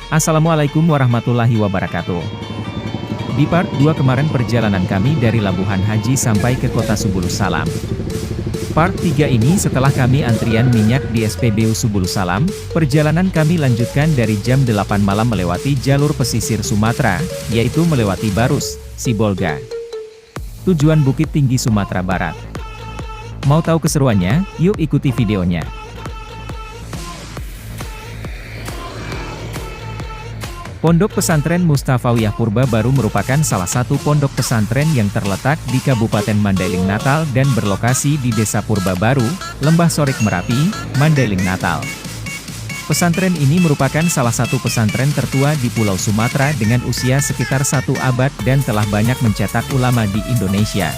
Assalamualaikum warahmatullahi wabarakatuh. Di part 2 kemarin perjalanan kami dari Labuhan Haji sampai ke kota Subulus Salam. Part 3 ini setelah kami antrian minyak di SPBU Subulus Salam, perjalanan kami lanjutkan dari jam 8 malam melewati jalur pesisir Sumatera, yaitu melewati Barus, Sibolga. Tujuan Bukit Tinggi Sumatera Barat. Mau tahu keseruannya? Yuk ikuti videonya. Pondok Pesantren Mustafawiyah Purba Baru merupakan salah satu pondok pesantren yang terletak di Kabupaten Mandailing Natal dan berlokasi di Desa Purba Baru, Lembah Sorik Merapi, Mandailing Natal. Pesantren ini merupakan salah satu pesantren tertua di Pulau Sumatera dengan usia sekitar 1 abad dan telah banyak mencetak ulama di Indonesia.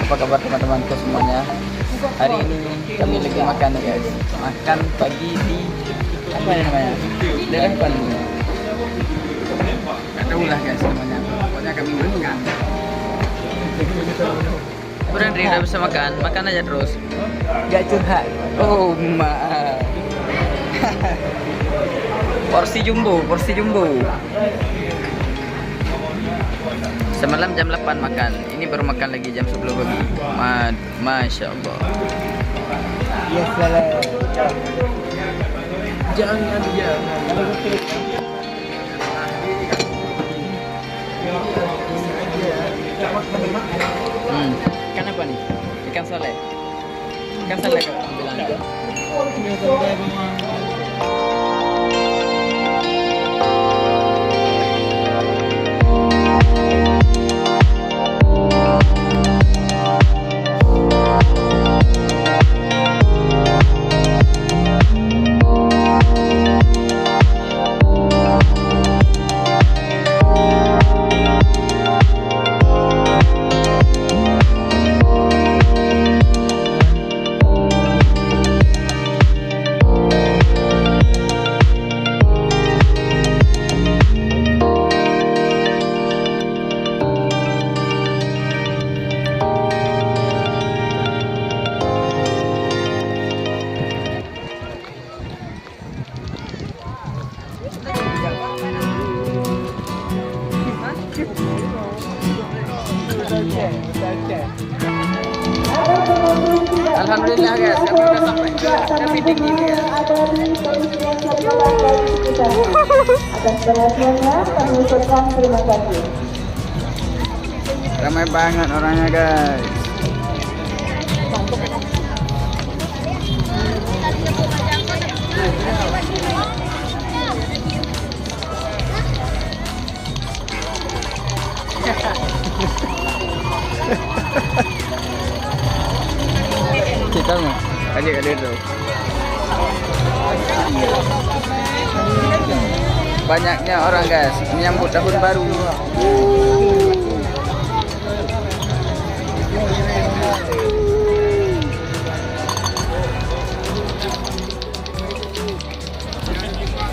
Apa kabar teman-temanku semuanya? Hari ini kami lagi makan guys. Makan pagi di apa namanya? Daerah apa namanya? Gak tahu lah guys namanya. Pokoknya kami makan. Udah Andri udah bisa makan, makan aja terus. Gak curhat. Oh maaf. Porsi jumbo, porsi jumbo. Semalam jam 8 makan, ini baru makan lagi jam 10 pagi. Masya Allah. Ya salah. Jangan. Ikan apa nih? Ikan sole. Ikan sole kau bilang. Alhamdulillah guys, kami sudah sampai ke meeting ini ya. Atas perhatiannya kami ucapkan terima kasih. Ramai banget orangnya guys. Kita mau aja dulu. Banyaknya orang guys menyambut tahun baru.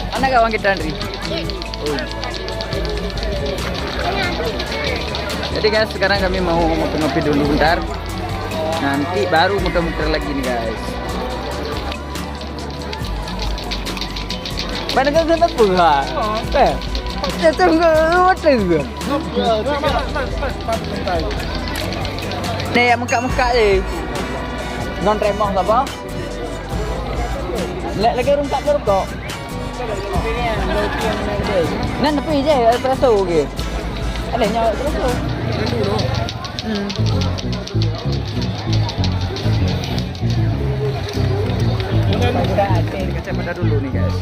Mana kawan kita Andri? Jadi guys sekarang kami mau ngopi-ngopi dulu bentar. Nanti baru muter-muter lagi nih guys. Mana kan sana pula? Kita tunggu muter. Nih ya muka-muka ni. Non remong apa? Lek lagi rumpak kok. Nan tepi je espresso ke. Ada nyawa espresso. Hmm. Kita kacamata dulu nih guys.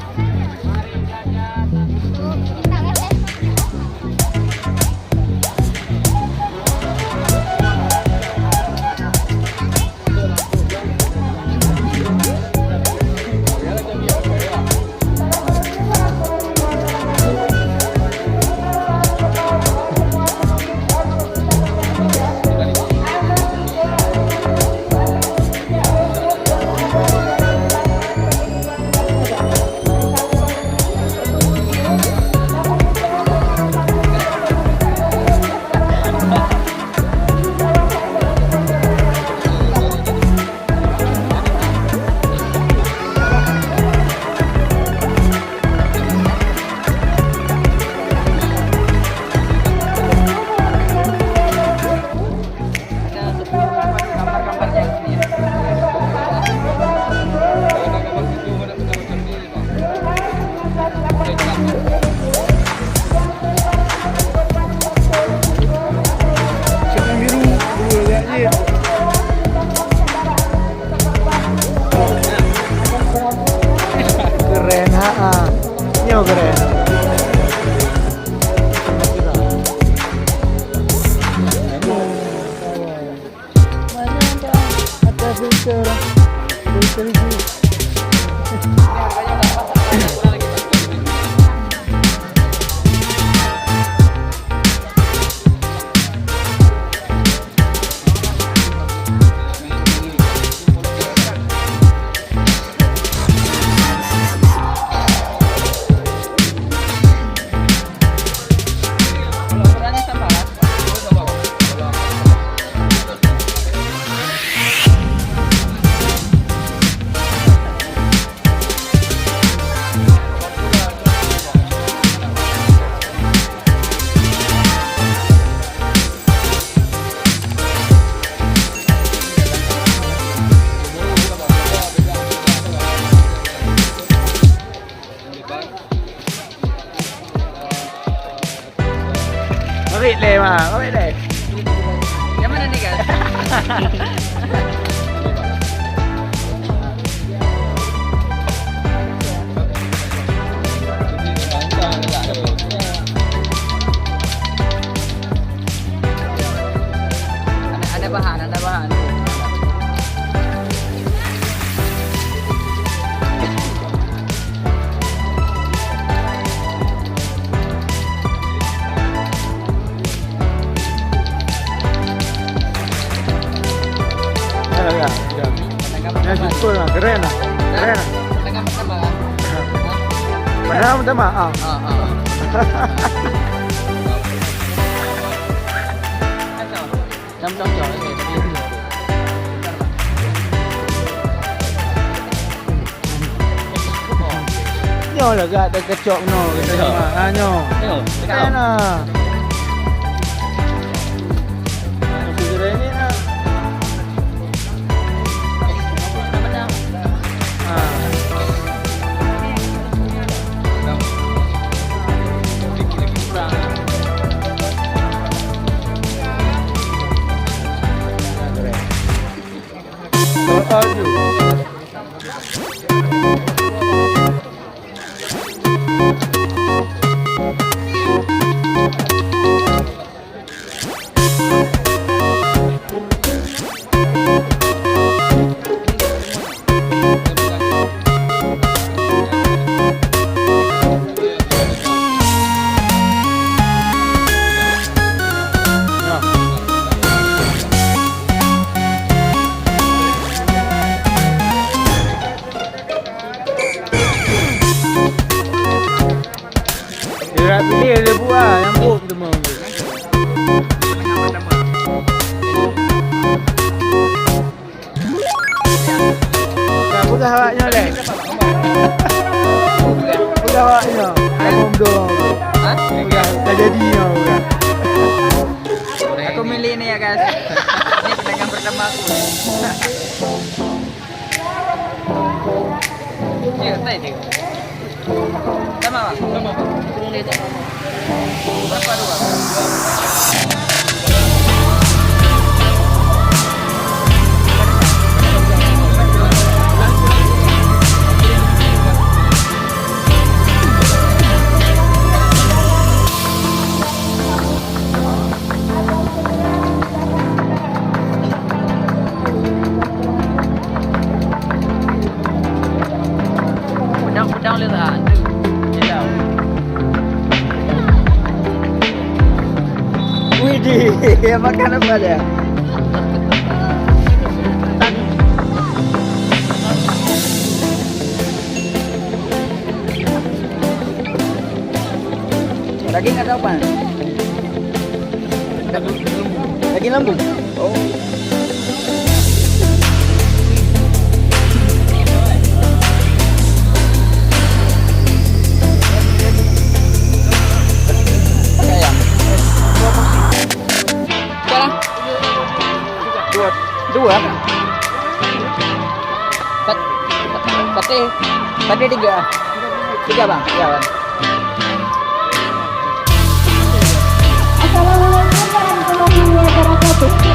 Keren, nyo keren. Ada filter itu. Mabit le mabit le. Yang mana nih guys? Ada bahan, ada bahan. Ya super lah, keren lah. Keren lah. Tengah pertama kan? Padahal minta maaf. Trong trò này thì Nyo lah gak ada kecok no kita sama. Nyo. Keren lah. Keren ini lah. Dia pilih dia buat yang buat semua. Dah buka awaknya leh. Buka awaknya. Aku mendorong. Hah? Dah jadi ya. Aku milih ini ya guys. Ini pedagang pertama aku. Iya, tadi. Sama bang. Sama bang. Berapa dua? Udang lihat ah. Jauh. Widih, makan apa dia? Daging atau apa? Daging lembu. Oh. Pakai ayam. Sekarang dua. Tadi tiga bang. Ya bang. Assalamualaikum warahmatullahi wabarakatuh.